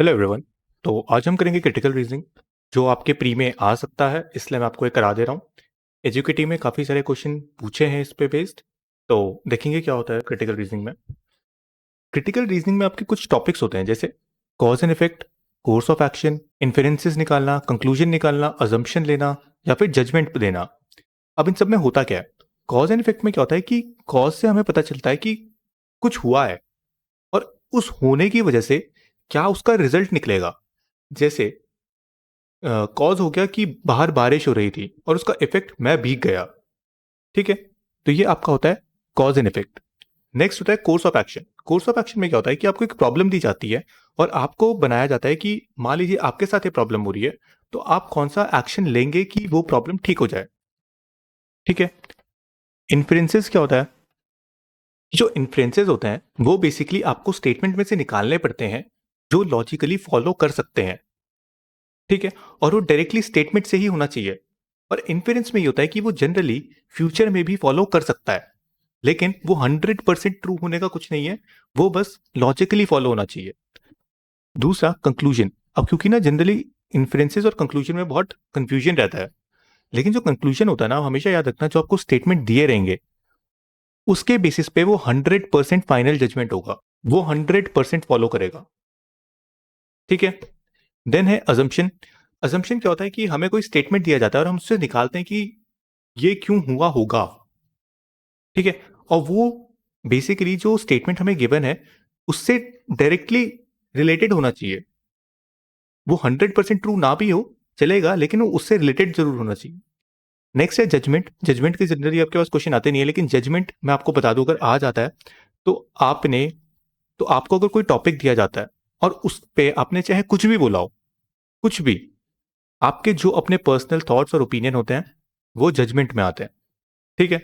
Hello everyone. तो आज हम करेंगे क्रिटिकल रीजनिंग जो आपके प्री में आ सकता है, इसलिए मैं आपको ये करा दे रहा हूँ। एजुकेटिव में काफ़ी सारे क्वेश्चन पूछे हैं इस पे बेस्ड, तो देखेंगे क्या होता है क्रिटिकल रीजनिंग में। क्रिटिकल रीजनिंग में आपके कुछ टॉपिक्स होते हैं जैसे cause and effect, course of action, inferences निकालना, कंक्लूजन निकालना, अजम्पशन लेना या फिर जजमेंट देना। अब इन सब में होता क्या है? कॉज एंड इफेक्ट में क्या होता है कि कॉज से हमें पता चलता है कि कुछ हुआ है और उस होने की वजह से क्या उसका रिजल्ट निकलेगा। जैसे कॉज हो गया कि बाहर बारिश हो रही थी और उसका इफेक्ट मैं भीग गया। ठीक है, तो ये आपका होता है कॉज एंड इफेक्ट। नेक्स्ट होता है course of action. Course of action में क्या होता है कि आपको एक प्रॉब्लम दी जाती है और आपको बनाया जाता है कि मान लीजिए आपके साथ ये प्रॉब्लम हो रही है, तो आप कौन सा एक्शन लेंगे कि वो प्रॉब्लम ठीक हो जाए। ठीक है। इन्फ्रेंसेस क्या होता है? जो इन्फ्रेंसेस होते हैं वो बेसिकली आपको स्टेटमेंट में से निकालने पड़ते हैं जो लॉजिकली फॉलो कर सकते हैं। ठीक है, और वो डायरेक्टली स्टेटमेंट से ही होना चाहिए। और इन्फेरेंस में ये होता है कि वो जनरली फ्यूचर में भी फॉलो कर सकता है, लेकिन वो 100% ट्रू होने का कुछ नहीं है, वो बस लॉजिकली फॉलो होना चाहिए। दूसरा कंक्लूजन। अब क्योंकि ना जनरली इन्फ्रेंसेस और कंक्लूजन में बहुत कंफ्यूजन रहता है, लेकिन जो कंक्लूजन होता है ना, हमेशा याद रखना जो आपको स्टेटमेंट दिए रहेंगे उसके बेसिस पे वो 100% फाइनल जजमेंट होगा, वो 100% फॉलो करेगा। ठीक है। देन है अजम्पशन। अजम्पशन क्या होता है कि हमें कोई स्टेटमेंट दिया जाता है और हम उससे निकालते हैं कि ये क्यों हुआ होगा। ठीक है, और वो बेसिकली जो स्टेटमेंट हमें गिवन है उससे डायरेक्टली रिलेटेड होना चाहिए। वो 100% ट्रू ना भी हो चलेगा, लेकिन वो उससे रिलेटेड जरूर होना चाहिए। नेक्स्ट है जजमेंट। जजमेंट के जनरली आपके पास क्वेश्चन आते नहीं है, लेकिन जजमेंट मैं आपको बता दूं अगर आ जाता है तो आपने तो आपको अगर कोई टॉपिक दिया जाता है और उस पे आपने चाहे कुछ भी बोला हो, कुछ भी, आपके जो अपने पर्सनल थॉट्स और ओपिनियन होते हैं वो जजमेंट में आते हैं। ठीक है।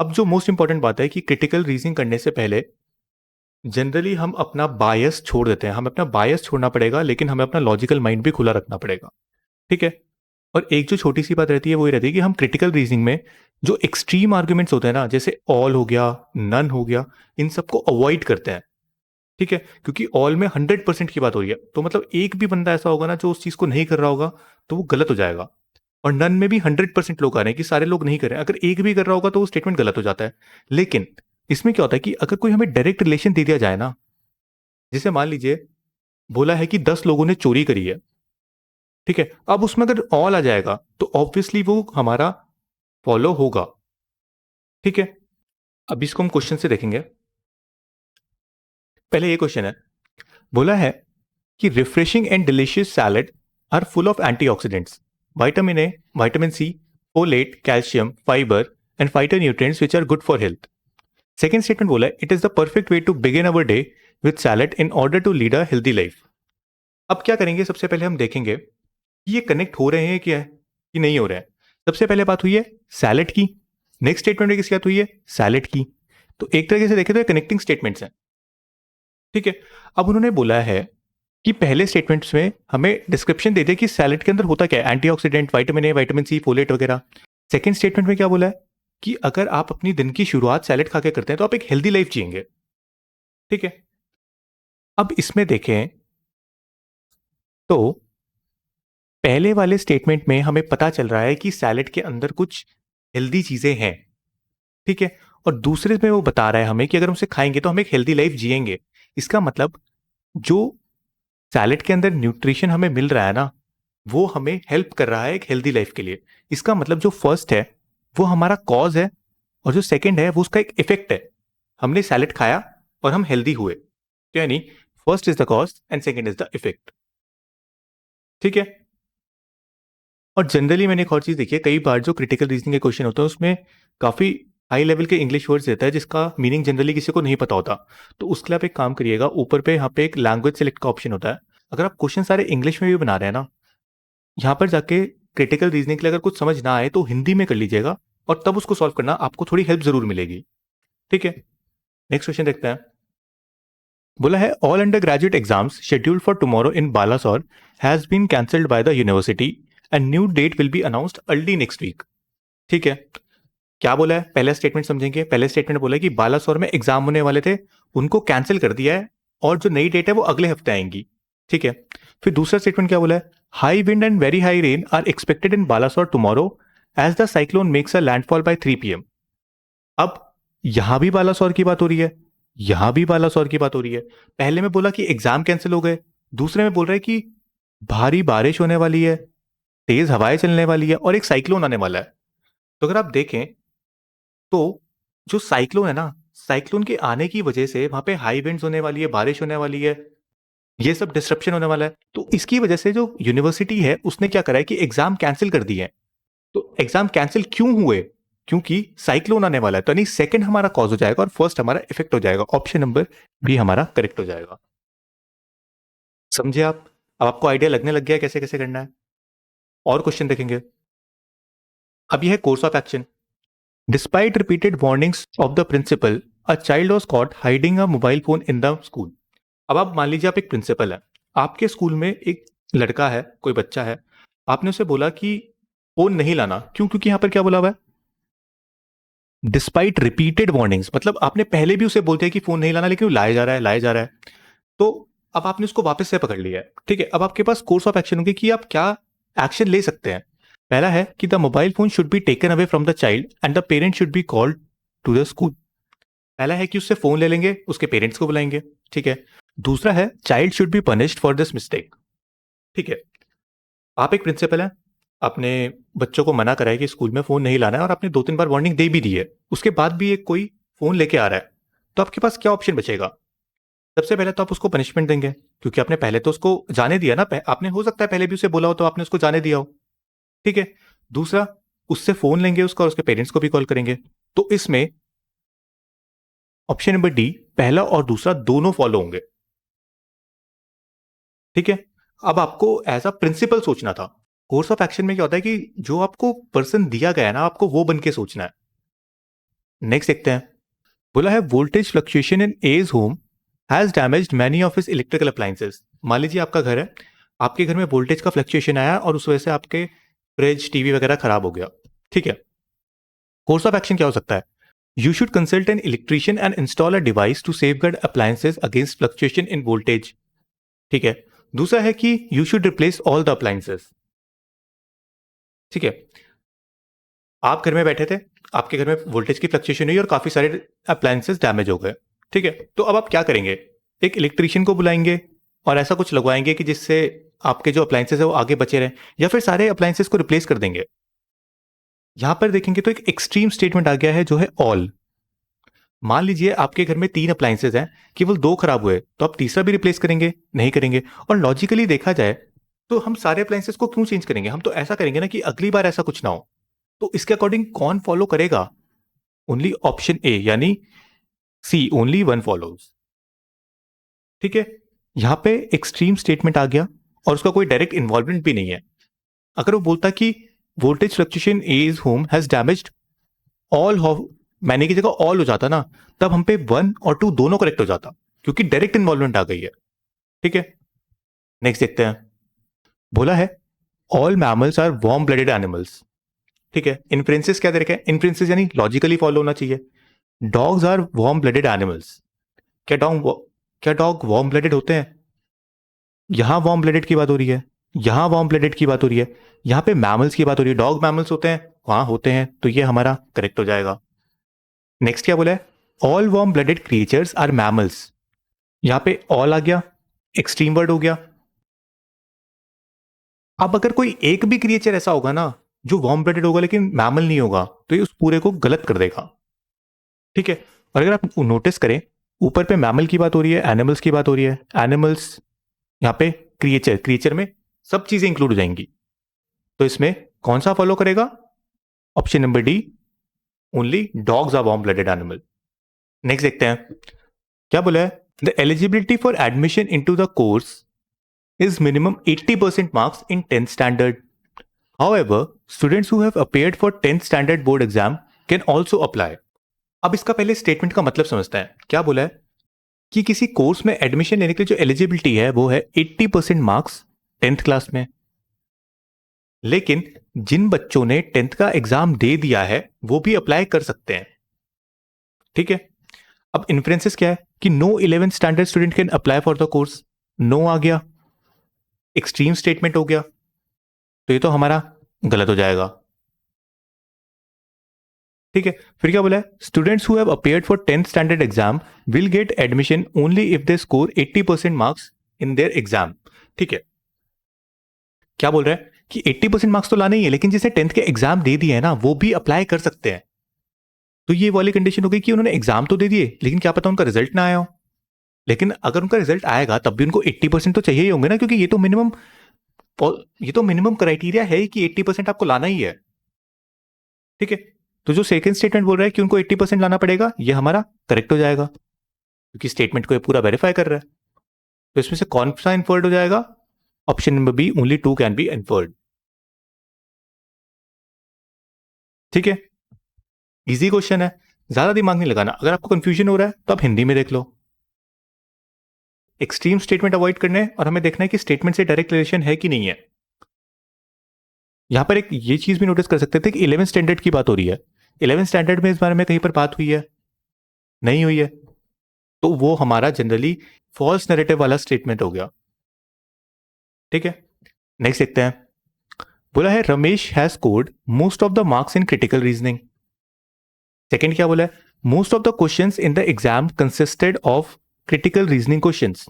अब जो मोस्ट इंपॉर्टेंट बात है कि क्रिटिकल रीजनिंग करने से पहले जनरली हम अपना बायस छोड़ देते हैं। हमें अपना बायस छोड़ना पड़ेगा, लेकिन हमें अपना लॉजिकल माइंड भी खुला रखना पड़ेगा। ठीक है। और एक जो छोटी सी बात रहती है वो ये रहती है कि हम क्रिटिकल रीजनिंग में जो एक्सट्रीम आर्ग्यूमेंट्स होते हैं ना, जैसे ऑल हो गया, नन हो गया, इन सबको अवॉइड करते हैं। ठीक है, क्योंकि ऑल में 100% की बात हो रही है, तो मतलब एक भी बंदा ऐसा होगा ना जो उस चीज को नहीं कर रहा होगा तो वो गलत हो जाएगा। और नन में भी 100% लोग आ रहे हैं कि सारे लोग नहीं कर रहे हैं, अगर एक भी कर रहा होगा तो वो स्टेटमेंट गलत हो जाता है। लेकिन इसमें क्या होता है कि अगर कोई हमें डायरेक्ट रिलेशन दे दिया जाए ना, जैसे मान लीजिए बोला है कि 10 लोगों ने चोरी करी है। ठीक है, अब उसमें अगर ऑल आ जाएगा तो ऑब्वियसली वो हमारा फॉलो होगा। ठीक है। अब इसको हम क्वेश्चन से देखेंगे। पहले ये क्वेश्चन है, बोला है कि refreshing and delicious salad are full of antioxidants, vitamin A, vitamin C, folate, calcium, fibre and phytonutrients which are good for health. Second statement बोला है, it is the perfect way to begin our day with salad in order to lead a healthy life. अब क्या करेंगे, सबसे पहले हम देखेंगे कि ये कनेक्ट हो रहे हैं क्या है कि नहीं हो रहे हैं। सबसे पहले बात हुई है सैलेड की, नेक्स्ट स्टेटमेंट में किसकी बात हुई है? सैलेड की। तो एक तरीके से देखें तो ये कनेक्टिंग स्टेटमेंट्स हैं। ठीक है। अब उन्होंने बोला है कि पहले स्टेटमेंट्स में हमें डिस्क्रिप्शन दे दिया कि सैलेड के अंदर होता क्या है, antioxidant, vitamin A, vitamin C, folate वगैरह। सेकंड स्टेटमेंट में क्या बोला है कि अगर आप अपनी दिन की शुरुआत सैलेड खा के करते हैं तो आप एक हेल्दी लाइफ जिएंगे। ठीक है। अब इसमें देखें तो पहले वाले स्टेटमेंट में हमें पता चल रहा है कि सैलेड के अंदर कुछ हेल्दी चीजें हैं। ठीक है। और दूसरे में वो बता रहा है हमें कि अगर हम उसे खाएंगे तो हम एक हेल्दी लाइफ जिएंगे। इसका मतलब जो सैलेड के अंदर न्यूट्रिशन हमें मिल रहा है ना, वो हमें हेल्प कर रहा है एक हेल्दी लाइफ के लिए। इसका मतलब जो फर्स्ट है वो हमारा कॉज है और जो सेकंड है वो उसका एक इफेक्ट है। हमने सैलेड खाया और हम हेल्दी हुए, तो यानी first is the cause and second is the effect. ठीक है। और जनरली मैंने एक और चीज देखी है, कई बार जो क्रिटिकल रीजनिंग के क्वेश्चन होते हैं उसमें काफी हाई लेवल के इंग्लिश वर्ड्स देता है जिसका मीनिंग जनरली किसी को नहीं पता होता। तो उसके लिए आप एक काम करिएगा, ऊपर पे यहाँ पे एक लैंग्वेज सेलेक्ट का ऑप्शन होता है। अगर आप क्वेश्चन सारे इंग्लिश में भी बना रहे हैं ना, यहाँ पर जाके क्रिटिकल रीजनिंग के लिए अगर कुछ समझ ना आए तो हिंदी में कर लीजिएगा और तब उसको सॉल्व करना, आपको थोड़ी हेल्प जरूर मिलेगी। ठीक है। नेक्स्ट क्वेश्चन देखते हैं। बोला है all undergraduate exams scheduled for tomorrow in Balasore has been cancelled by the university and new date will be announced early next week. ठीक है। क्या बोला है, पहला स्टेटमेंट समझेंगे। पहले स्टेटमेंट बोला है कि बालासोर में एग्जाम होने वाले थे, उनको कैंसिल कर दिया है और जो नई डेट है वो अगले हफ्ते आएंगी। ठीक है। फिर दूसरा स्टेटमेंट क्या बोला है, high wind and very high rain are expected in Balasore tomorrow as the cyclone makes a landfall by 3 PM। अब यहां भी बालासोर की बात हो रही है, यहां भी बालासोर की बात हो रही है। पहले में बोला कि एग्जाम कैंसिल हो गए, दूसरे में बोल रहा है कि भारी बारिश होने वाली है, तेज हवाएं चलने वाली है और एक साइक्लोन आने वाला है। तो अगर आप देखें तो जो साइक्लोन है ना, साइक्लोन के आने की वजह से वहां पे हाई विंड्स होने वाली है, बारिश होने वाली है, ये सब डिस्ट्रप्शन होने वाला है। तो इसकी वजह से जो यूनिवर्सिटी है उसने क्या करा है कि एग्जाम कैंसिल कर दिए हैं। तो एग्जाम कैंसिल क्यों हुए, क्योंकि साइक्लोन आने वाला है। तो यानी सेकंड हमारा कॉज हो जाएगा और फर्स्ट हमारा इफेक्ट हो जाएगा। ऑप्शन नंबर बी हमारा करेक्ट हो जाएगा। समझे आप? अब आपको आइडिया लगने लग गया है कैसे कैसे करना है। और क्वेश्चन देखेंगे। अब यह है course of action. Despite repeated warnings of the principal, a child was caught hiding a mobile phone in the school. अब आप मान लीजिए आप एक प्रिंसिपल है, आपके स्कूल में एक लड़का है, कोई बच्चा है, आपने उसे बोला कि फोन नहीं लाना। क्यों? क्योंकि यहां पर क्या बोला हुआ है, डिस्पाइट रिपीटेड वार्निंग्स, मतलब आपने पहले भी उसे बोल दिया कि फोन नहीं लाना, लेकिन वो लाया जा रहा है, लाया जा रहा है। तो अब आपने उसको वापस से पकड़ लिया है। ठीक है, अब आपके पास कोर्स ऑफ एक्शन होगी कि आप क्या एक्शन ले सकते हैं। पहला है कि the mobile phone should be taken away from the child and the parent should be called to the school. पहला है कि उससे फोन ले लेंगे, उसके पेरेंट्स को बुलाएंगे। ठीक है। दूसरा है child should be punished for this mistake. ठीक है। आप एक प्रिंसिपल हैं, अपने बच्चों को मना करा है कि स्कूल में फोन नहीं लाना है और आपने 2-3 बार वार्निंग दे भी दी है, उसके बाद भी एक कोई फोन लेके आ रहा है, तो आपके पास क्या ऑप्शन बचेगा? सबसे पहले तो आप उसको पनिशमेंट देंगे, क्योंकि आपने पहले तो उसको जाने दिया ना। आपने हो सकता है पहले भी उसे बोला हो तो आपने उसको जाने दिया हो। ठीक है। दूसरा, उससे फोन लेंगे उसका और उसके पेरेंट्स को भी कॉल करेंगे। तो इसमें ऑप्शन नंबर डी, पहला और दूसरा दोनों फॉलो होंगे। ठीक है। अब आपको एज अ प्रिंसिपल सोचना था। कोर्स ऑफ एक्शन में क्या होता है कि जो आपको पर्सन दिया गया है ना, आपको वो बन के सोचना है। नेक्स्ट देखते हैं। बोला है voltage fluctuation in age home has damaged many of his electrical appliances. मान लीजिए आपका घर है, आपके घर में वोल्टेज का फ्लक्चुएशन आया और उस वजह से आपके फ्रिज टीवी वगैरह खराब हो गया। ठीक है। कोर्स ऑफ एक्शन क्या हो सकता है? You should consult an electrician and install a device to safeguard appliances against fluctuation in voltage. ठीक है। दूसरा है कि you should replace all the appliances. ठीक है। आप घर में बैठे थे, आपके घर में वोल्टेज की फ्लक्चुएशन हुई और काफी सारे अप्लायंसेस डैमेज हो गए। ठीक है। तो अब आप क्या करेंगे? एक इलेक्ट्रिशियन को बुलाएंगे और ऐसा कुछ लगवाएंगे कि जिससे आपके जो अप्लायंसेस है वो आगे बचे रहें, या फिर सारे अप्लायंसेस को रिप्लेस कर देंगे। यहां पर देखेंगे तो एक एक्सट्रीम स्टेटमेंट आ गया है जो है ऑल। मान लीजिए आपके घर में 3 अप्लायंसेस हैं, केवल 2 खराब हुए, तो आप तीसरा भी रिप्लेस करेंगे? नहीं करेंगे। और लॉजिकली देखा जाए तो हम सारे अप्लायंसेस को क्यों चेंज करेंगे? हम तो ऐसा करेंगे ना कि अगली बार ऐसा कुछ ना हो। तो इसके अकॉर्डिंग कौन फॉलो करेगा? ओनली ऑप्शन ए, यानी सी, ओनली वन फॉलोज। ठीक है। यहां पे एक्सट्रीम स्टेटमेंट आ गया और उसका कोई डायरेक्ट इन्वॉल्वमेंट भी नहीं है। अगर वो बोलता कि voltage fluctuation is home has damaged all, मैंने की जगह ऑल हो जाता ना, तब हम पे 1 और 2 दोनों करेक्ट हो जाता, क्योंकि डायरेक्ट इन्वॉल्वमेंट आ गई है। ठीक है। नेक्स्ट देखते हैं। बोला है all mammals are warm blooded animals. ठीक है। इन्फ्रेंसेस क्या दे रखे हैं? इन्फ्रेंसेस यानी लॉजिकली फॉलो होना चाहिए। Dogs are warm blooded animals. क्या डॉग वार्म ब्लडेड होते हैं? यहां वार्म ब्लडेड की बात हो रही है, यहां वार्म ब्लडेड की बात हो रही है, यहां पे मैमल्स की बात हो रही है। डॉग मैमल्स होते हैं? वहां होते हैं, तो ये हमारा करेक्ट हो जाएगा। नेक्स्ट क्या बोला है? All warm blooded creatures are mammals. यहां पे ऑल आ गया, एक्सट्रीम वर्ड हो गया। अब अगर कोई एक भी क्रिएचर ऐसा होगा ना जो वार्म ब्लडेड होगा लेकिन मैमल नहीं होगा, तो ये उस पूरे को गलत कर देगा। ठीक है। और अगर आप नोटिस करें, ऊपर पे मैमल की बात हो रही है, एनिमल्स की बात हो रही है, एनिमल्स, यहां पे क्रिएचर, क्रिएचर में सब चीजें इंक्लूड हो जाएंगी। तो इसमें कौन सा फॉलो करेगा? Option number D, only dogs are warm blooded animal. Next देखते हैं। क्या बोला है? The eligibility for admission into the course is minimum 80% marks in 10th standard. However, students who have appeared for 10th standard board exam can also apply. अब इसका पहले statement का मतलब समझते हैं। क्या बोला है कि किसी कोर्स में एडमिशन लेने के लिए जो एलिजिबिलिटी है वो है 80% मार्क्स 10th क्लास में। लेकिन जिन बच्चों ने 10th का एग्जाम दे दिया है वो भी अप्लाई कर सकते हैं। ठीक है। अब इन्फ्रेंसेस क्या है कि no 11th standard student can apply for the course. No आ गया। एक्सट्रीम स्टेटमेंट हो गया, तो ये तो हमारा गलत हो जाएगा। ठीक है, फिर क्या बोला है, students who have appeared for 10th standard exam will get admission only if they score 80% marks in their exam. ठीक है, क्या बोल रहा है कि 80% मार्क्स तो लाने ही है, लेकिन जिसे 10th के एग्जाम दे दिए है ना, वो भी अप्लाई कर सकते हैं। तो ये वाली कंडीशन हो गई कि उन्होंने एग्जाम तो दे दिए, लेकिन क्या पता उनका रिजल्ट ना आया हो। लेकिन अगर उनका रिजल्ट आएगा तब भी उनको 80% तो चाहिए ही होंगे ना, क्योंकि ये तो मिनिमम क्राइटेरिया है कि 80% आपको लाना ही है। ठीक है, तो जो सेकंड स्टेटमेंट बोल रहा है कि उनको 80% लाना पड़ेगा, ये हमारा करेक्ट हो जाएगा, क्योंकि स्टेटमेंट को ये पूरा वेरीफाई कर रहा है। तो इसमें से कौन सा इन्फर्ड हो जाएगा? Option number B, only 2 can be inferred. ठीक है, इजी क्वेश्चन है, ज्यादा दिमाग नहीं लगाना। अगर आपको कंफ्यूजन हो रहा है तो आप हिंदी में देख लो। एक्सट्रीम स्टेटमेंट अवॉइड करने हैं और हमें देखना है कि स्टेटमेंट से डायरेक्ट रिलेशन है कि नहीं है। यहां पर एक ये चीज भी नोटिस कर सकते थे कि 11th स्टैंडर्ड की बात हो रही है। 11th स्टैंडर्ड में इस बारे में कहीं पर बात हुई है? नहीं हुई है, तो वो हमारा जनरली फॉल्स नैरेटिव वाला स्टेटमेंट हो गया। ठीक है, नेक्स्ट देखते हैं। बोला है Ramesh has scored most of the marks in critical reasoning. Second क्या बोला है, most of the questions in the exam consisted of critical reasoning questions.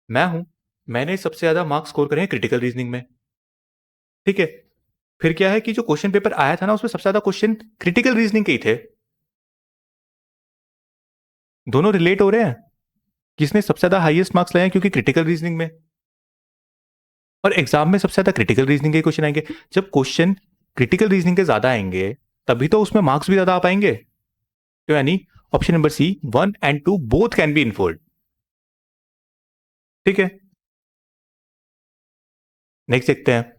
मैं हूं, मैंने सबसे ज्यादा मार्क्स स्कोर करे हैं क्रिटिकल रीजनिंग में। ठीक है, फिर क्या है कि जो क्वेश्चन पेपर आया था ना, उसमें सबसे ज्यादा क्वेश्चन क्रिटिकल रीजनिंग के ही थे। दोनों रिलेट हो रहे हैं, किसने सबसे ज्यादा हाईएस्ट मार्क्स लाए हैं, क्योंकि क्रिटिकल रीजनिंग में, और एग्जाम में सबसे ज्यादा क्रिटिकल रीजनिंग के क्वेश्चन आएंगे। जब क्वेश्चन क्रिटिकल रीजनिंग के ज्यादा आएंगे तभी तो उसमें मार्क्स भी ज्यादा आ पाएंगे। तो यानी option number C, 1 and 2 both can be inferred. ठीक है, नेक्स्ट देखते हैं।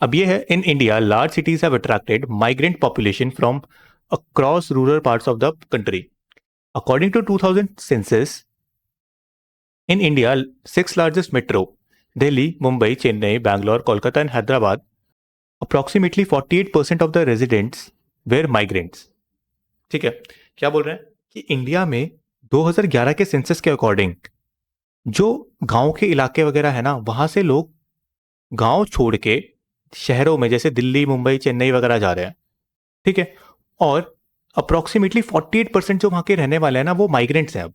अब ये है, in India large cities have attracted migrant population from across rural parts of the country. According to 2000 census in India, 6 largest metro Delhi, Mumbai, Chennai, Bangalore, Kolkata and Hyderabad, approximately 48% of the residents were migrants. ठीक है, क्या बोल रहे हैं कि इंडिया में 2011 के सेंसस के अकॉर्डिंग जो गांव के इलाके वगैरह है ना, वहां से लोग गांव छोड़ के शहरों में जैसे दिल्ली, मुंबई, चेन्नई वगैरह जा रहे हैं। ठीक है, और अप्रोक्सीमेटली 48% जो वहां के रहने वाले हैं ना, वो माइग्रेंट्स हैं अब।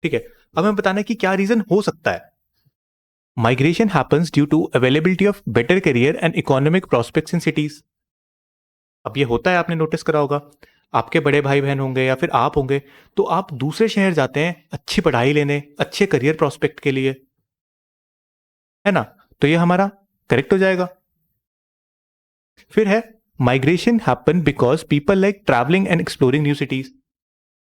ठीक है, अब हमें बताना है कि क्या रीजन हो सकता है। Migration happens due to availability of better career and economic prospects in cities. अब ये होता है, आपने नोटिस करा होगा, आपके बड़े भाई बहन होंगे या फिर आप होंगे, तो आप दूसरे शहर जाते हैं अच्छी पढ़ाई लेने, अच्छे करियर प्रोस्पेक्ट के लिए, है ना? तो ये हमारा करेक्ट हो जाएगा। फिर है, migration happen because people like travelling and exploring new cities.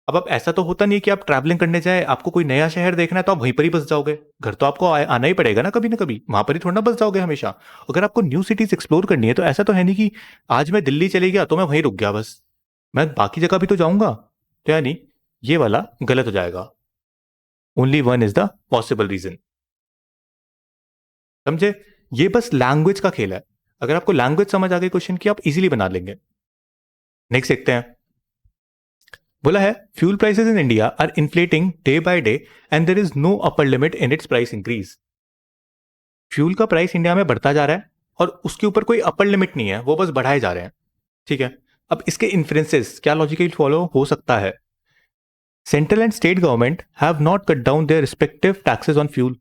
अब ऐसा तो होता नहीं है कि आप ट्रैवलिंग करने जाए, आपको कोई नया शहर देखना है तो आप वहीं पर ही बस जाओगे। घर तो आपको आना ही पड़ेगा ना कभी, वहां पर ही थोड़ा ना बस जाओगे हमेशा। अगर आपको न्यू सिटीज एक्सप्लोर करनी है तो ऐसा तो है नहीं कि आज मैं दिल्ली चले गया तो मैं वहीं रुक गया बस, मैं बाकी जगह भी तो जाऊंगा। तो यानी ये वाला गलत हो जाएगा। Only one is the possible reason. समझे? ये बस लैंग्वेज का खेल है। अगर आपको लैंग्वेज समझ आ गई क्वेश्चन की, आप इजीली बना लेंगे। नेक्स्ट देखते हैं। बोला है fuel prices in India are inflating day by day and there is no upper limit in its price increase. Fuel का प्राइस इंडिया में बढ़ता जा रहा है और उसके ऊपर कोई अपर लिमिट नहीं है, वो बस बढ़ाए जा रहे हैं। ठीक है, अब इसके इन्फ्रेंसेस क्या लॉजिकली फॉलो हो सकता है? Central and state government have not cut down their respective taxes on fuel.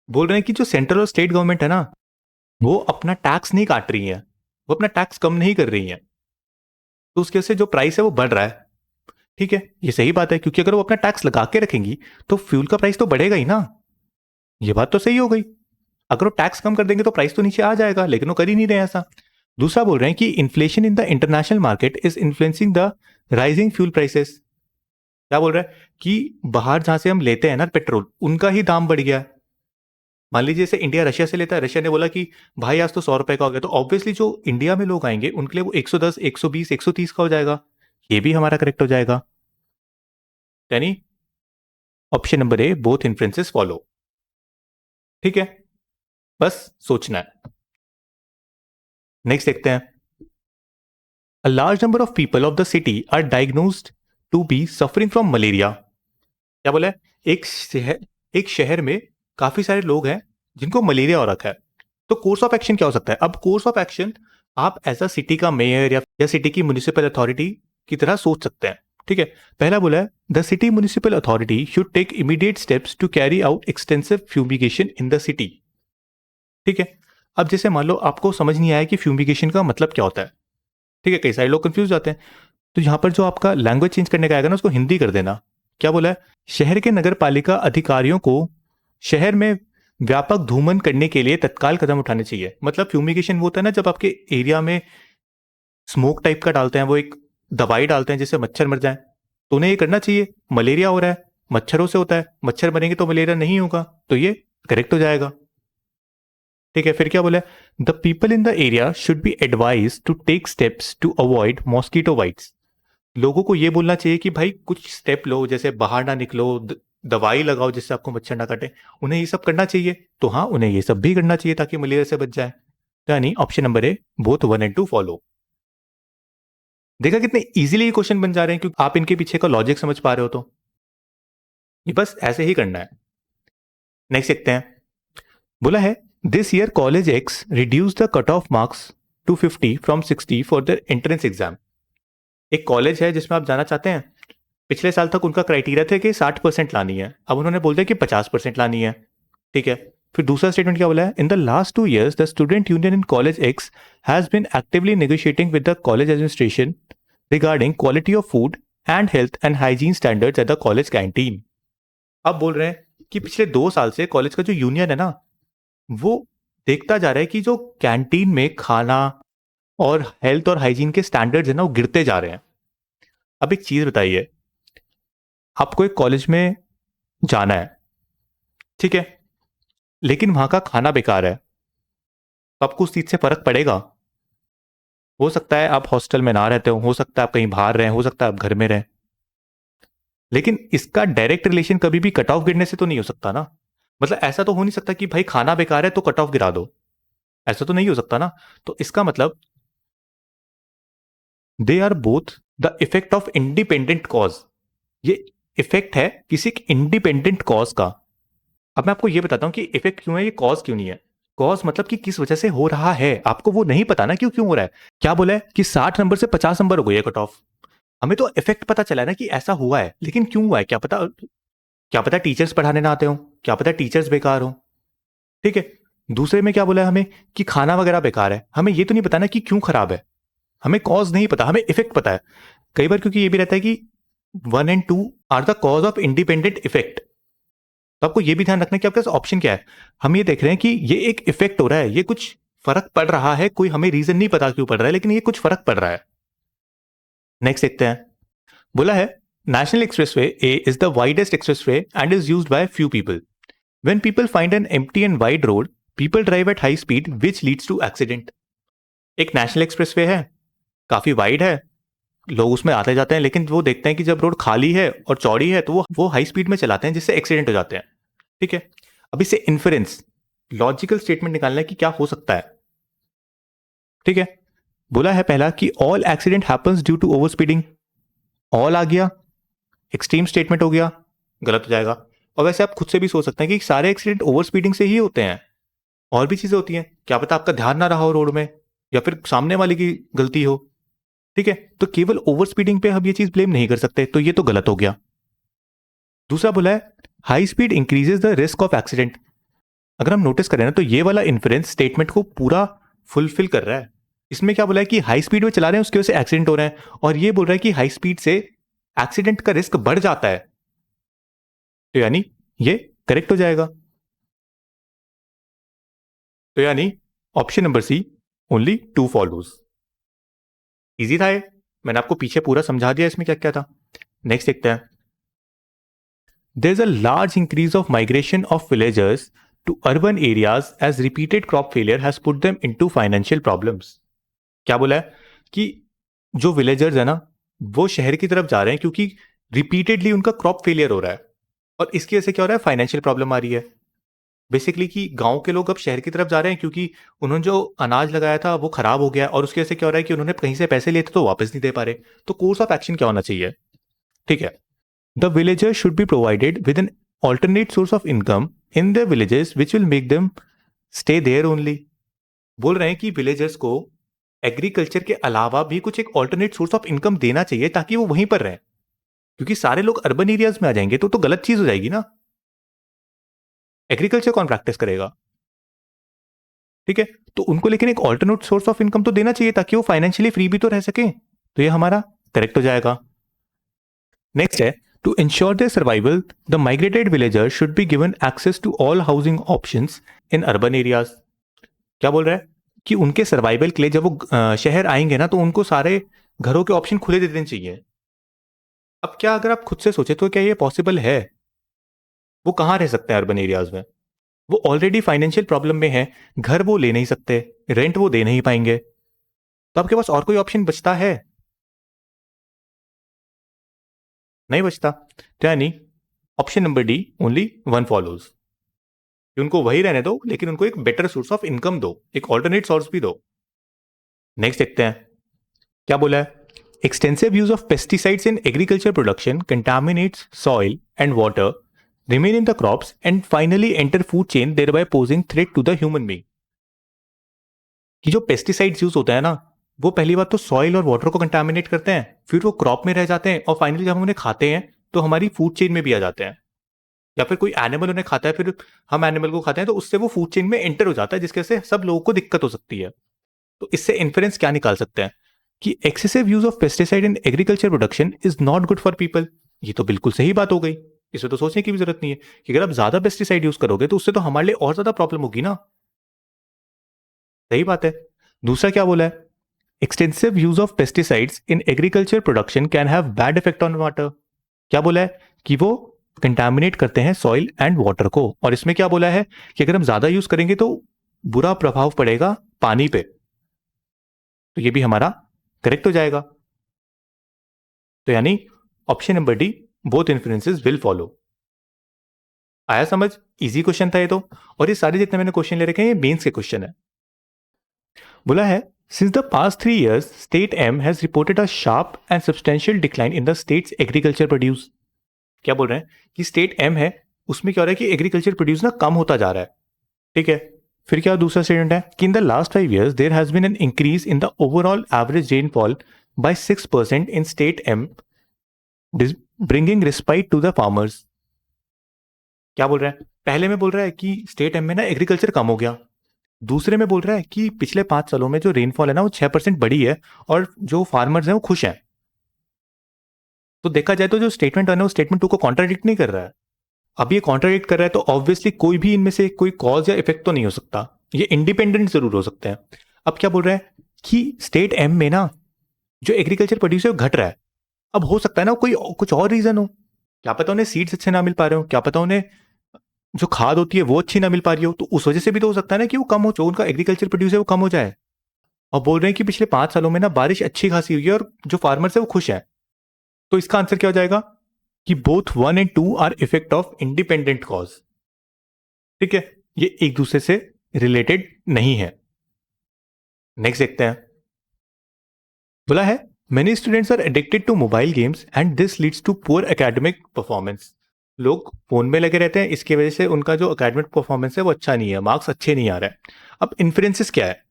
बोल रहे हैं कि जो सेंट्रल और स्टेट गवर्नमेंट है ना, वो अपना टैक्स नहीं काट रही है, वो अपना टैक्स कम नहीं कर रही है, तो उसकी वजह से जो प्राइस है वो बढ़ रहा है। ठीक है, ये सही बात है, क्योंकि अगर वो अपना टैक्स लगा के रखेंगी तो फ्यूल का प्राइस तो बढ़ेगा ही ना। ये बात तो सही हो गई। अगर वो टैक्स कम कर देंगे तो प्राइस तो नीचे आ जाएगा, लेकिन वो कर ही नहीं रहे ऐसा। दूसरा बोल रहे हैं कि inflation in the international market is influencing the rising fuel prices. क्या बोल रहा है कि बाहर जहां से हम लेते हैं ना पेट्रोल, उनका ही दाम बढ़ गया है। मान लीजिए जैसे इंडिया रशिया से लेता है, रशिया ने बोला कि भाई आज तो 100 रुपए का हो गया, तो ऑब्वियसली जो इंडिया में लोग आएंगे उनके लिए वो 110, 120, 130 का हो जाएगा। ये भी हमारा करेक्ट हो जाएगा। यानी option number A, both influences follow. ठीक है, बस सोचना है। नेक्स्ट देखते हैं। A large number of people of the city are diagnosed to be suffering from malaria. क्या बोला है? एक शहर में काफी सारे लोग हैं जिनको मलेरिया हो रखा है, तो कोर्स ऑफ एक्शन क्या हो सकता है? अब कोर्स ऑफ एक्शन आप एज अ सिटी का मेयर या सिटी की म्युनिसिपल अथॉरिटी की तरह सोच सकते हैं। ठीक है, पहला बोला है the city municipal authority should take immediate steps to carry out extensive fumigation in the city. ठीक है, अब जैसे मान लो आपको समझ नहीं आया कि फ्यूमिगेशन का मतलब क्या होता है। ठीक है, कई सारे लोग कंफ्यूज जाते हैं, तो यहाँ पर जो आपका लैंग्वेज चेंज करने का आएगा ना, उसको हिंदी कर देना। क्या बोला है? शहर के नगर पालिका अधिकारियों को शहर में व्यापक धूमन करने के लिए तत्काल कदम उठाने चाहिए। मतलब फ्यूमिगेशन वो होता है ना, जब आपके एरिया में स्मोक टाइप का डालते हैं, वो एक दवाई डालते हैं जिससे मच्छर मर जाए, तो उन्हें ये करना चाहिए। मलेरिया हो रहा है, मच्छरों से होता है, मच्छर मरेंगे तो मलेरिया नहीं होगा, तो ये करेक्ट हो जाएगा। ठीक है, फिर क्या बोला? The people in the area should be advise to take steps to avoid mosquito bites. लोगों को ये बोलना चाहिए कि भाई कुछ स्टेप लो, जैसे बाहर ना निकलो, दवाई लगाओ जिससे आपको मच्छर ना काटे। उन्हें ये सब करना चाहिए, तो हाँ, उन्हें ये सब भी करना चाहिए ताकि मलेरिया से बच जाए। तो यानी option number A, both 1 and 2 follow. देखा कितने इजीली ये क्वेश्चन बन जा रहे हैं, क्योंकि आप इनके पीछे का लॉजिक समझ पा रहे हो। तो ये बस ऐसे ही करना है। नेक्स्ट देखते हैं। बोला है this year college X reduce the cut off marks to 50 from 60 for the entrance exam. एक कॉलेज है जिसमें आप जाना चाहते हैं, पिछले साल तक उनका क्राइटेरिया था कि 60% लानी है, अब उन्होंने बोल दिया कि 50% लानी है। ठीक है, फिर दूसरा स्टेटमेंट क्या बोला है? In the last 2 years the student union in college X has been actively negotiating with the college administration regarding quality of food and health and hygiene standards at the college canteen. अब बोल रहे हैं कि पिछले 2 साल से college का जो यूनियन है ना, वो देखता जा रहा है कि जो कैंटीन में खाना और हेल्थ और हाइजीन के स्टैंडर्ड्स है ना, वो गिरते जा रहे हैं। अब एक चीज बताइए, आपको एक कॉलेज में जाना है, ठीक है, लेकिन वहां का खाना बेकार है, तो आपको उस चीज से फर्क पड़ेगा? हो सकता है आप हॉस्टल में ना रहते हो सकता है आप कहीं बाहर रहें, हो सकता है आप घर में रहें, लेकिन इसका डायरेक्ट रिलेशन कभी भी कट ऑफ गिरने से तो नहीं हो सकता ना। मतलब ऐसा तो हो नहीं सकता कि भाई खाना बेकार है तो कट ऑफ गिरा दो, ऐसा तो नहीं हो सकता ना। तो इसका मतलब they are both the effect of independent cause. ये इफेक्ट है किसी इंडिपेंडेंट कॉज का। अब मैं आपको ये बताता हूं कि इफेक्ट क्यों है, ये कॉज क्यों नहीं है। कॉज मतलब कि किस वजह से हो रहा है, आपको वो नहीं पता ना क्यों क्यों हो रहा है। क्या बोला है कि 60 नंबर से 50 नंबर हो गई है कट ऑफ। हमें तो इफेक्ट पता चला है ना कि ऐसा हुआ है, लेकिन क्यों हुआ है क्या पता। क्या पता टीचर्स पढ़ाने ना आते हो, क्या पता टीचर्स बेकार हो। ठीक है, दूसरे में क्या बोला है हमें कि खाना वगैरह बेकार है, हमें ये तो नहीं पता ना कि क्यों खराब है। हमें कॉज नहीं पता, हमें इफेक्ट पता है। कई बार क्योंकि ये भी रहता है कि 1 and 2 are the cause of independent effect. तो आपको ये भी ध्यान रखना है कि आपके पास ऑप्शन क्या है। हम ये देख रहे हैं कि ये एक इफेक्ट हो रहा है, ये कुछ फर्क पड़ रहा है, कोई हमें रीजन नहीं पता क्यों पड़ रहा है, लेकिन ये कुछ फर्क पड़ रहा है। नेक्स्ट देखते हैं। बोला है national expressway A is the widest expressway and is used by few people. When people find an empty and wide road, people drive at high speed which leads to accident. एक national expressway है, काफी wide है, लोग उसमें आते जाते हैं, लेकिन वो देखते हैं कि जब रोड खाली है और चौड़ी है तो वो हाई स्पीड में चलाते हैं, जिससे एक्सीडेंट हो जाते हैं। ठीक है, अब इससे इन्फरेंस, लॉजिकल स्टेटमेंट निकालना है कि क्या हो सकता है। ठीक है, बोला है पहला कि all accident happens due to over speeding. All आ गया, एक्सट्रीम स्टेटमेंट हो गया, गलत हो जाएगा। और वैसे आप खुद से भी सोच सकते हैं कि सारे एक्सीडेंट ओवर स्पीडिंग से ही होते हैं, और भी चीजें होती हैं, क्या पता आपका ध्यान ना रहा हो रोड में, या फिर सामने वाले की गलती हो। ठीक है, तो केवल ओवर स्पीडिंग पे हम ये चीज ब्लेम नहीं कर सकते, तो ये तो गलत हो गया। दूसरा बोला है high speed increases the risk of accident. अगर हम नोटिस करें ना, तो ये वाला इन्फ्रेंस स्टेटमेंट को पूरा फुलफिल कर रहा है। इसमें क्या बोला है कि हाई स्पीड में चला रहे हैं उसकी वजह से एक्सीडेंट हो रहे हैं, और ये बोल रहा है कि हाई स्पीड से एक्सीडेंट का रिस्क बढ़ जाता है, तो यानी ये करेक्ट हो जाएगा। तो यानी option number C, only 2 follows. Easy था ये, मैंने आपको पीछे पूरा समझा दिया इसमें क्या क्या था। नेक्स्ट देखते हैं। There is a large increase of migration of villagers to urban areas as repeated crop failure has put them into financial problems. क्या बोला है कि जो विलेजर्स है ना, वो शहर की तरफ जा रहे हैं क्योंकि रिपीटेडली उनका क्रॉप फेलियर हो रहा है, और इसकी वजह से क्या हो रहा है, फाइनेंशियल प्रॉब्लम आ रही है। बेसिकली कि गांव के लोग अब शहर की तरफ जा रहे हैं क्योंकि उन्होंने जो अनाज लगाया था वो खराब हो गया, और उसकी वजह से क्या हो रहा है कि उन्होंने कहीं से पैसे लिए थे तो वापस नहीं दे पा रहे। तो कोर्स ऑफ एक्शन क्या होना चाहिए? ठीक है, the villager should be provided with an alternate source of income in the villages which will make them stay there only. बोल रहे हैं कि विलेजर्स को एग्रीकल्चर के अलावा भी कुछ एक ऑल्टरनेट सोर्स ऑफ इनकम देना चाहिए ताकि वो वहीं पर रहें, क्योंकि सारे लोग अर्बन एरियाज में आ जाएंगे तो गलत चीज हो जाएगी ना। एग्रीकल्चर कौन प्रैक्टिस करेगा? ठीक है, तो उनको लेकिन एक ऑल्टरनेट सोर्स ऑफ इनकम तो देना चाहिए ताकि वो फाइनेंशियली फ्री भी तो रह सके। तो ये हमारा करेक्ट हो जाएगा। नेक्स्ट है, to ensure their survival the migrated villagers should be given access to all housing options in urban areas. क्या बोल रहा है कि उनके सर्वाइवल के लिए जब वो शहर आएंगे ना तो उनको सारे घरों के ऑप्शन खुले दे देने चाहिए। अब क्या अगर आप खुद से सोचे तो क्या ये पॉसिबल है? वो कहाँ रह सकते हैं अर्बन एरियाज में? वो ऑलरेडी फाइनेंशियल प्रॉब्लम में है, घर वो ले नहीं सकते, रेंट वो दे नहीं पाएंगे, तो आपके पास और कोई ऑप्शन बचता है? नहीं बचता। तो यानी option number D only one follows, कि उनको वही रहने दो लेकिन उनको एक बेटर सोर्स ऑफ इनकम दो, एक ऑल्टरनेट सोर्स भी दो। नेक्स्ट देखते हैं क्या बोला है। Extensive use of pesticides in agriculture production contaminates soil and water, remain in the crops and finally enter food chain, thereby posing threat to the human being। कि जो पेस्टिसाइड्स यूज होता है ना, वो पहली बात तो सॉइल और वाटर को कंटामिनेट करते हैं, फिर वो क्रॉप में रह जाते हैं और फाइनली जब हम उन्हें खाते हैं तो हमारी फूड चेन में भी आ जाते हैं, या फिर कोई एनिमल उन्हें खाता है फिर हम एनिमल को खाते हैं तो उससे वो फूड चेन में एंटर हो जाता है, जिसके से सब लोगों को दिक्कत हो सकती है। तो इससे इन्फरेंस क्या निकाल सकते हैं कि excessive use of pesticide in agriculture production is not good for people. ये तो बिल्कुल सही बात हो गई, इसमें तो सोचने की भी जरूरत नहीं है कि अगर आप ज्यादा पेस्टिसाइड यूज करोगे तो उससे तो हमारे लिए और ज्यादा प्रॉब्लम होगी ना। सही बात है। दूसरा क्या बोला है, extensive use of pesticides in agriculture production can have bad effect on water. क्या बोला है कि वो कंटामिनेट करते हैं सॉइल एंड वाटर को, और इसमें क्या बोला है कि अगर हम ज्यादा यूज करेंगे तो बुरा प्रभाव पड़ेगा पानी पे। तो ये भी हमारा करेक्ट हो जाएगा। तो यानी option number D, both influences will follow. आया समझ? इजी क्वेश्चन था ये तो, और ये सारे जितने मैंने क्वेश्चन ले रखे हैं ये मेंस के क्वेश्चन है। बोला है, since the past 3 years state M has reported a sharp and substantial decline in the state's agriculture produce. क्या बोल रहे हैं कि स्टेट एम है उसमें क्या हो रहा है कि एग्रीकल्चर प्रोड्यूस ना कम होता जा रहा है। ठीक है, फिर क्या दूसरा स्टेटमेंट है कि in the last 5 years there has been an increase in the overall average rainfall by 6% in state M, bringing respite to the farmers. क्या बोल रहा है, पहले में बोल रहा है कि स्टेट एम में ना एग्रीकल्चर कम हो गया, दूसरे में बोल रहा है कि पिछले 5 सालों में जो रेनफॉल है ना वो 6% बढ़ी है और जो फार्मर्स हैं वो खुश हैं। तो देखा जाए तो जो स्टेटमेंट है ना वो स्टेटमेंट 2 को कॉन्ट्राडिक्ट नहीं कर रहा है। अब ये कॉन्ट्राडिक्ट कर रहा है तो ऑब्वियसली कोई भी इनमें से कोई कॉज या इफेक्ट तो नहीं हो सकता, ये इंडिपेंडेंट जरूर हो सकते हैं। अब क्या बोल रहा है कि स्टेट एम में ना जो एग्रीकल्चर प्रोड्यूस है वो घट रहा है। अब हो सकता है ना कोई कुछ और रीजन हो, क्या पता उन्हें सीड्स अच्छे ना मिल पा रहे हो, क्या पता उन्हें जो खाद होती है वो अच्छी ना मिल पा रही हो, तो उस वजह से भी तो हो सकता है ना कि वो कम हो, जो उनका एग्रीकल्चर प्रोड्यूस है वो कम हो जाए। और बोल रहे हैं कि पिछले 5 सालों में ना बारिश अच्छी खासी हुई है और जो फार्मर्स है वो खुश है। तो इसका आंसर क्या हो जाएगा कि both 1 and 2 are effect of independent cause. ठीक है, ये एक दूसरे से रिलेटेड नहीं है। नेक्स्ट देखते हैं। बोला है, many students are addicted to mobile games and this leads to poor academic performance. लोग फोन में लगे रहते हैं, इसकी वजह से उनका जो एकेडमिक परफॉर्मेंस है वो अच्छा नहीं है, मार्क्स अच्छे नहीं आ रहे हैं। अब इन्फ्लुएंसेस क्या है?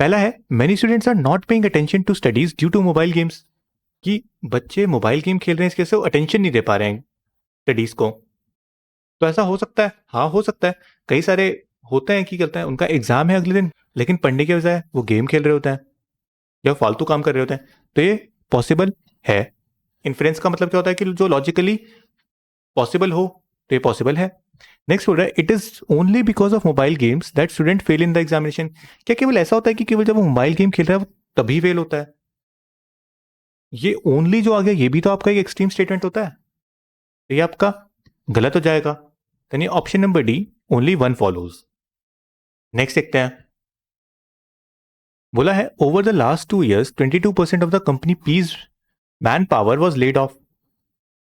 पहला है, many students are not paying attention to studies due to mobile games. कि बच्चे मोबाइल गेम खेल रहे हैं इसके से वो अटेंशन नहीं दे पा रहे हैं स्टडीज को। तो ऐसा हो सकता है, हाँ हो सकता है। कई सारे होते हैं कि करते हैं उनका एग्जाम है अगले दिन लेकिन पढ़ने के बजाय वो गेम खेल रहे होते हैं या फालतू काम कर रहे होते हैं, तो ये पॉसिबल है। इन्फ्रेंस का मतलब क्या होता है कि जो लॉजिकली पॉसिबल हो, तो ये पॉसिबल है। नेक्स्ट बोल रहा है, it is only because of mobile games that student fail in the examination. क्या केवल ऐसा होता है कि केवल जब वो मोबाइल गेम खेल रहा है वो तभी फेल होता है? ये ओनली जो आ गया ये भी तो आपका एक एक्सट्रीम स्टेटमेंट होता है, तो ये आपका गलत हो जाएगा। यानी option number D, only one follows. Next देखते हैं। बोला है, over the last 2 years 22% of the company P's man power was laid off.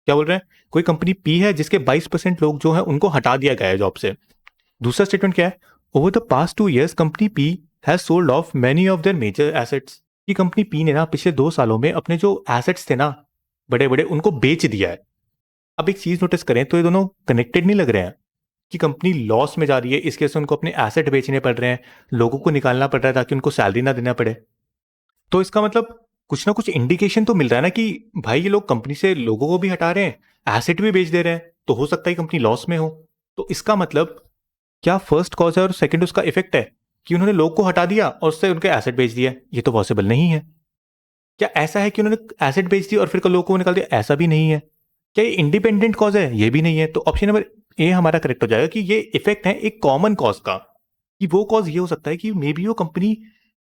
क्या बोल रहे हैं, कोई कंपनी पी है जिसके 22% लोग जो है उनको हटा दिया गया है जॉब से। दूसरा स्टेटमेंट क्या है, over the past 2 years company P has sold off many of their major assets. की कंपनी पी ने ना पिछले 2 सालों में अपने जो एसेट्स थे ना बड़े बड़े उनको बेच दिया है। अब एक चीज नोटिस करें तो ये दोनों कनेक्टेड नहीं लग रहे हैं। कि कंपनी लॉस में जा रही है, इसके वजह से उनको अपने एसेट बेचने पड़ रहे हैं, लोगों को निकालना पड़ रहा है ताकि उनको सैलरी ना देना पड़े। तो इसका मतलब कुछ ना कुछ इंडिकेशन तो मिल रहा है ना कि भाई ये लोग कंपनी से लोगों को भी हटा रहे हैं, एसेट भी बेच दे रहे हैं, तो हो सकता है कंपनी लॉस में हो। तो इसका मतलब क्या फर्स्ट कॉज है और सेकंड उसका इफेक्ट है कि उन्होंने लोग को हटा दिया और उससे उनके एसेट बेच दिया? ये तो पॉसिबल नहीं है। क्या ऐसा है कि उन्होंने एसेट बेच दी और फिर लोगों को निकाल दिया? ऐसा भी नहीं है। क्या ये इंडिपेंडेंट कॉज है? ये भी नहीं है। तो ऑप्शन नंबर ए हमारा करेक्ट हो जाएगा कि ये इफेक्ट है एक कॉमन कॉज का, कि वो कॉज ये हो सकता है कि मे बी वो कंपनी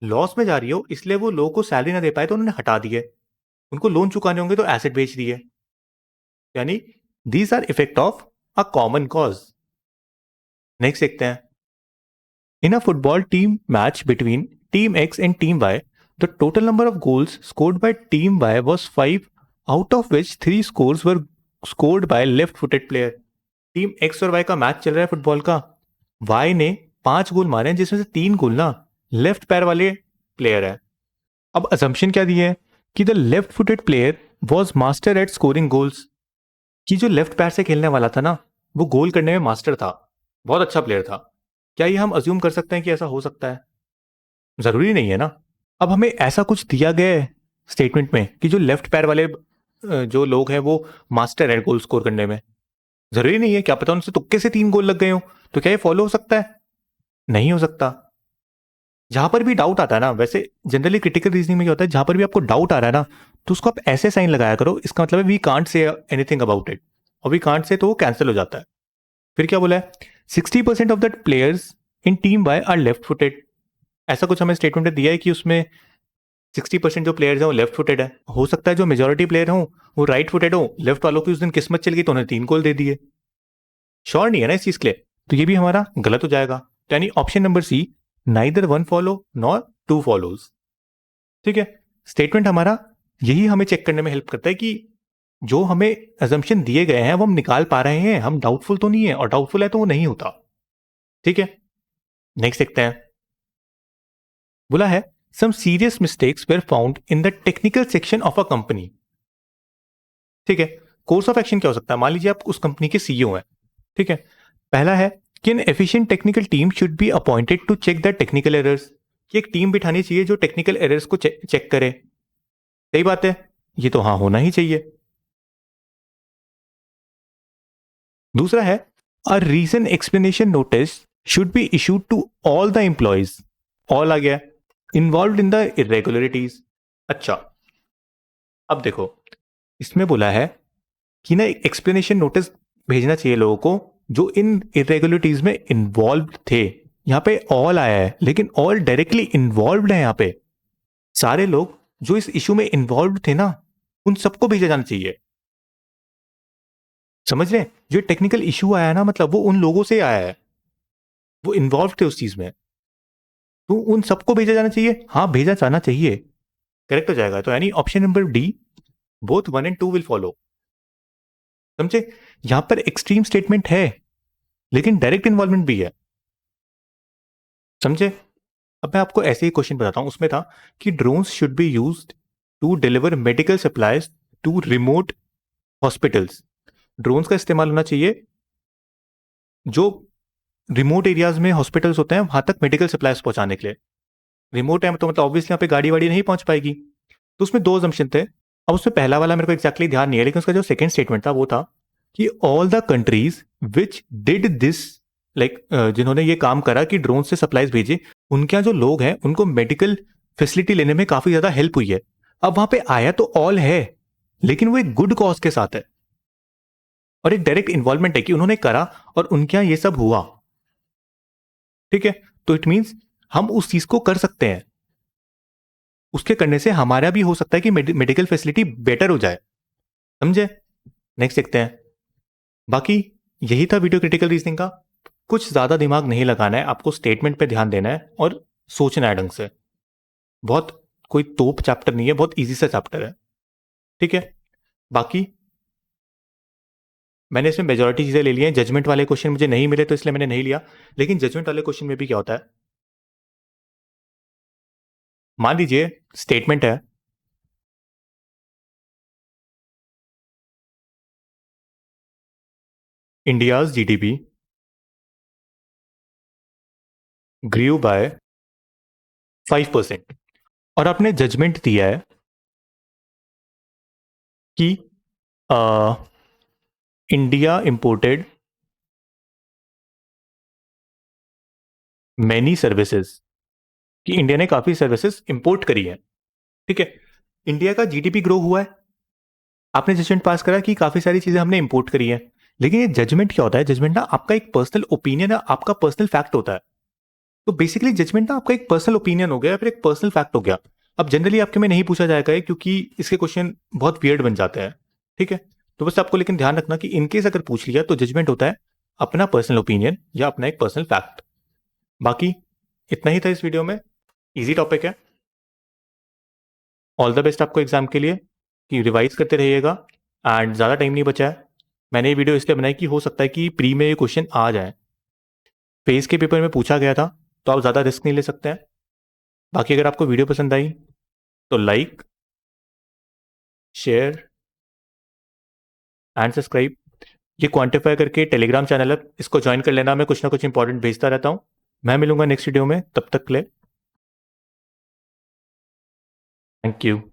लॉस में जा रही हो, इसलिए वो लोगों को सैलरी ना दे पाए तो उन्होंने हटा दिए, उनको लोन चुकाने होंगे तो एसेट बेच दिए। यानी these are effect of a common cause. Next देखते हैं। In a football team match between team X and team Y, the total number of goals scored by team Y was 5, out of which 3 scores were scored by left footed player. Team X और Y का match चल रहा है football का। Y ने 5 गोल मारे हैं जिसमें से 3 गोल ना लेफ्ट पैर वाले प्लेयर है। अब असम्पशन क्या दी है कि the left footed player was master at scoring goals, कि जो लेफ्ट पैर से खेलने वाला था ना वो गोल करने में मास्टर था, बहुत अच्छा प्लेयर था। क्या ये हम अज्यूम कर सकते हैं कि ऐसा हो सकता है? जरूरी नहीं है ना। अब हमें ऐसा कुछ दिया गया है स्टेटमेंट में कि जो लेफ्ट पैर वाले जो लोग हैं वो मास्टर है गोल स्कोर करने में। जरूरी नहीं है, क्या पता उनसे तुक्के से 3 गोल लग गए हो। तो क्या ये फॉलो हो सकता है? नहीं हो सकता। जहां पर भी डाउट आता है ना, वैसे जनरली क्रिटिकल रीजनिंग में क्या होता है, जहां पर भी आपको डाउट आ रहा है ना तो उसको आप ऐसे साइन लगाया करो, इसका मतलब है we can't say anything about it, और वी कांट से तो वो कैंसिल हो जाता है। फिर क्या बोला है? 60% of the players in team Y are left footed. ऐसा कुछ हमें स्टेटमेंट में दिया है कि उसमें 60% जो प्लेयर्स हैं वो लेफ्ट फुटेड है। हो सकता है जो मेजोरिटी प्लेयर हो वो राइट फुटेड हो, लेफ्ट वालों की उस दिन किस्मत चल गई तो उन्हें 3 गोल दे दिए। श्योर नहीं है ना इस चीज के लिए, तो ये भी हमारा गलत हो जाएगा। तो यानी option number C, neither one follow nor two follows. ठीक है। स्टेटमेंट हमारा यही हमें चेक करने में हेल्प करता है कि जो हमें अजम्पशन दिए गए हैं वो हम निकाल पा रहे हैं, हम डाउटफुल तो नहीं है, और डाउटफुल है तो वो नहीं होता। ठीक है। नेक्स्ट देखते हैं। बोला है some serious mistakes were found in the technical section of a company. ठीक है। कोर्स ऑफ एक्शन क्या हो सकता है? मान लीजिए आप उस कंपनी के सीईओ हैं। ठीक है। पहला है कि an efficient technical team should be appointed to check the technical errors, कि एक टीम बिठानी चाहिए जो टेक्निकल एरर्स को चेक करे। सही बात है, ये तो हाँ होना ही चाहिए। दूसरा है a reason explanation notice should be issued to all the employees. All आ गया, इन्वॉल्व इन द इरेगुलरिटीज। अच्छा, अब देखो इसमें बोला है कि ना एक्सप्लेनेशन नोटिस भेजना चाहिए लोगों को जो इन इरेगुलरिटीज में इन्वॉल्व थे। यहाँ पे ऑल आया है लेकिन ऑल डायरेक्टली इन्वॉल्व है। यहाँ पे सारे लोग जो इस इशू में इन्वॉल्व थे ना उन सबको भेजा जाना चाहिए। समझ रहे हैं? जो टेक्निकल इशू आया है ना, मतलब वो उन लोगों से आया है, वो इन्वॉल्व थे उस चीज में, तो उन सबको भेजा जाना चाहिए। हाँ भेजा जाना चाहिए, करेक्ट हो जाएगा। तो यानी option number D, both 1 and 2 will follow. समझे? यहां पर एक्सट्रीम स्टेटमेंट है लेकिन डायरेक्ट इन्वॉल्वमेंट भी है। समझे? अब मैं आपको ऐसे ही क्वेश्चन बताता हूं। उसमें था कि drones should be used to deliver medical supplies to remote hospitals. Drones का इस्तेमाल होना चाहिए जो रिमोट एरियाज में हॉस्पिटल्स होते हैं वहां तक मेडिकल सप्लाईज पहुंचाने के लिए। रिमोट है तो मतलब ऑब्वियसली यहाँ पे गाड़ी वाड़ी नहीं पहुंच पाएगी। तो उसमें 2 assumption थे। अब उसमें पहला वाला मेरे को एक्जैक्टली ध्यान नहीं है, लेकिन उसका जो सेकंड स्टेटमेंट था वो था कि all the countries which did this, like जिन्होंने ये काम करा कि ड्रोन से सप्लाईज भेजे, उनके यहाँ जो लोग हैं उनको मेडिकल फैसिलिटी लेने में काफी ज्यादा हेल्प हुई है। अब वहां पे आया तो ऑल है लेकिन वो एक गुड कॉज के साथ है और एक डायरेक्ट इन्वॉल्वमेंट है कि उन्होंने करा और उनके यहाँ ये सब हुआ। ठीक है। तो इट मीन्स हम उस चीज को कर सकते हैं, उसके करने से हमारा भी हो सकता है कि मेडिकल फैसिलिटी बेटर हो जाए। समझे? नेक्स्ट देखते हैं। बाकी यही था वीडियो क्रिटिकल रीजनिंग का। कुछ ज्यादा दिमाग नहीं लगाना है, आपको स्टेटमेंट पे ध्यान देना है और सोचना है ढंग से। बहुत कोई तोप चैप्टर नहीं है, बहुत इजी सा चैप्टर है। ठीक है। बाकी मैंने इसमें मेजोरिटी चीजें ले ली हैं। जजमेंट वाले क्वेश्चन मुझे नहीं मिले तो इसलिए मैंने नहीं लिया। लेकिन जजमेंट वाले क्वेश्चन में भी क्या होता है, मान लीजिए स्टेटमेंट है इंडियाज जीडीपी ग्रीव बाय 5%। और आपने जजमेंट दिया है कि इंडिया इंपोर्टेड मैनी सर्विसेज, कि इंडिया ने काफी सर्विसेज इंपोर्ट करी है। ठीक है, इंडिया का जीडीपी ग्रो हुआ है, आपने जजमेंट पास करा कि काफी सारी चीजें हमने इंपोर्ट करी है। लेकिन ये जजमेंट क्या होता है? जजमेंट ना आपका एक पर्सनल ओपिनियन है, आपका पर्सनल फैक्ट होता है। तो बेसिकली जजमेंट ना आपका एक पर्सनल ओपिनियन हो गया, फिर एक पर्सनल फैक्ट हो गया। अब जनरली आपके में नहीं पूछा जाएगा क्योंकि इसके क्वेश्चन बहुत वियर्ड बन जाते हैं। ठीक है, तो बस आपको लेकिन ध्यान रखना कि इनकेस अगर पूछ लिया तो जजमेंट होता है अपना पर्सनल ओपिनियन या अपना एक पर्सनल फैक्ट। बाकी इतना ही था इस वीडियो में, इजी टॉपिक है। ऑल द बेस्ट आपको एग्जाम के लिए, कि रिवाइज करते रहिएगा। एंड ज़्यादा टाइम नहीं बचा है, मैंने ये वीडियो इसलिए बनाई कि हो सकता है कि प्री में ये क्वेश्चन आ जाए, फेस के पेपर में पूछा गया था, तो आप ज़्यादा रिस्क नहीं ले सकते हैं। बाकी अगर आपको वीडियो पसंद आई तो लाइक, शेयर एंड सब्सक्राइब। ये क्वांटिफाई करके टेलीग्राम चैनल है, इसको ज्वाइन कर लेना, मैं कुछ ना कुछ इंपॉर्टेंट भेजता रहता हूँ। मैं मिलूंगा नेक्स्ट वीडियो में, तब तक के लिए थैंक यू।